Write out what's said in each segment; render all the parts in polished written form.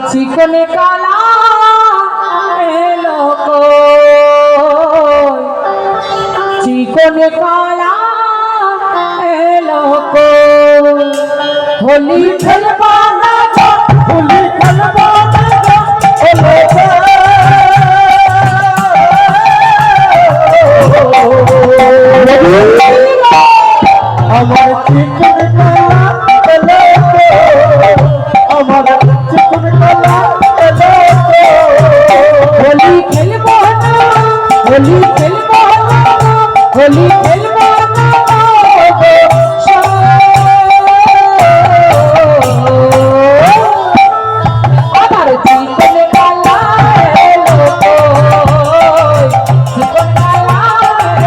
চিকনে কালা এলো চিকনে কালা এলো হোলি খেলবা না হোলি খেলবা আমার চিকন কালা এলো আমার চিকন কালা এলো হোলি খেলবো না হোলি খেলবো না হোলি খেলবো না আমার চিকন কালা এলো চিকন কালা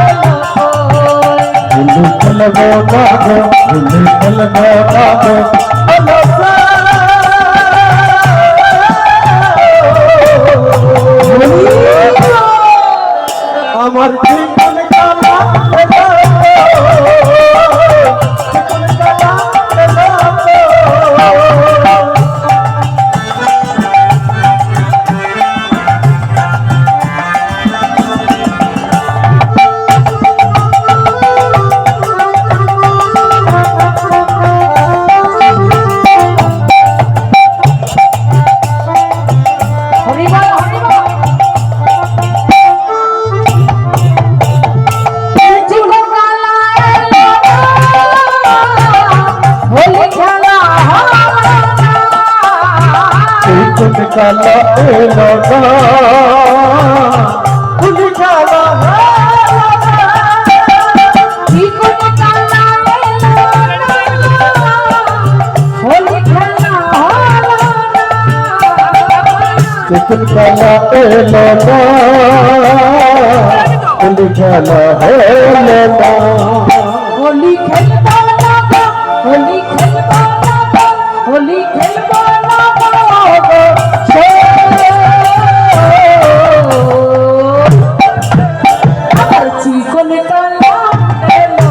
এলো হোলি খেলবো না হোলি খেলবো না আমার চিকন কালা এলো চিকন কালা এলো কালা এলো হোলি খেলা চিকন কালা হোলি খেলা চিকন কালা এলো হোলি খেলা হেলো হোলি খেলবো না হোলি খেলবো না হোলি খেলবো না আমার চিকন কালা এলো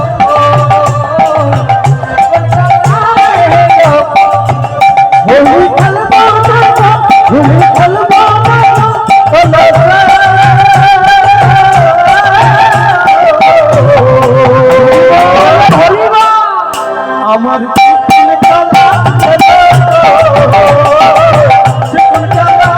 হোলি খেলবো না হোলি খেলবো না আমার চিকন কালা চিকন কালা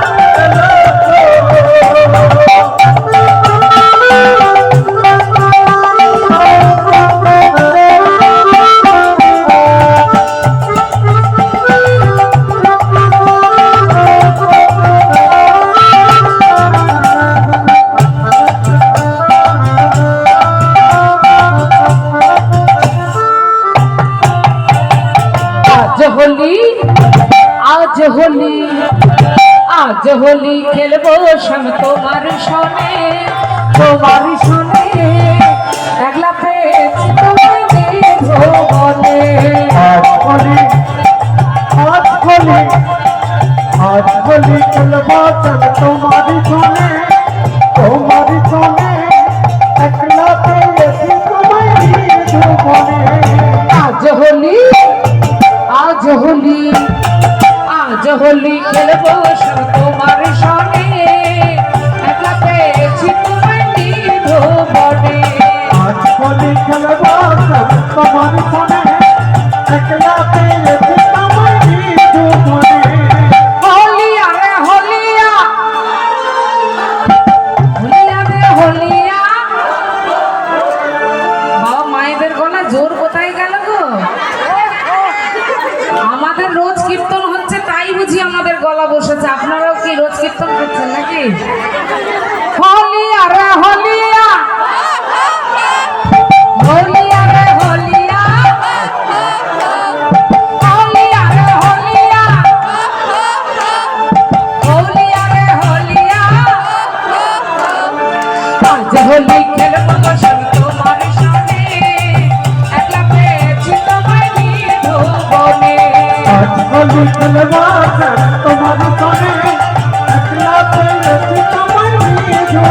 आज होली आज होली खेलबो संग तुम्हार सने एकला पेच तुम्हें भोगने आज होली खेलबो संग तुम्हारी सने एकला पेच तुम्हें भोगने आज होली खेलबो संग तुम्हार सने एकला पेच तुम्हें भोगने आज होली खेलबो संग तुम्हारी सने एकला पेच तुम्हें भोगने होलिया रे होलिया होलिया रे होलिया বাবা মায়েদের গলা জোর কোথায় গেল গো আমাদের রোজ কীর্তন হচ্ছে তাই বুঝি আমাদের গলা বসেছে আপনারাও কি রোজ কীর্তন করছেন নাকি হোলিয়া রে হোলিয়া হোলিয়া রে হোলিয়া হোলিয়া রে হোলিয়া होलिया रे होलिया आज होली खेलबो संग तुम्हार सने एकला पेच तुम्हें भोगने आज होली खेलबो संग तुम्हारी सने एकला पेच तुम्हें भोगने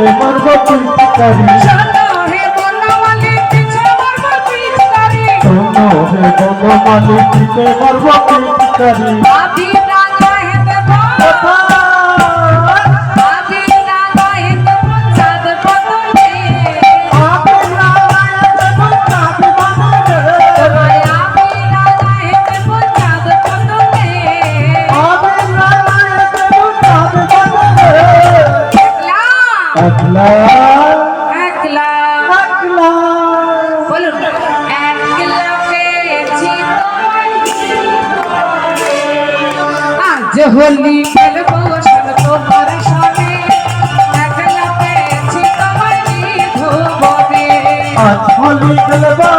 পিঠে মারব পিচকারি শোনো হে বনমালী পিছে মারব পিচকারি শোনো হে বনমালী পিঠে মারব পিচকারি আবি রাঙা হে দেব আবি রাঙা হে দেব চাঁদ বদলে তোমায় আবি রাঙা হে দেব চাঁদ বদলে একলা একলা বলুন একলা পেয়েছি তোমায় আজ হোলি খেলবো তোমার সনে একলা পেয়েছি তোমায় ভুবনে আজ হোলি খেলবা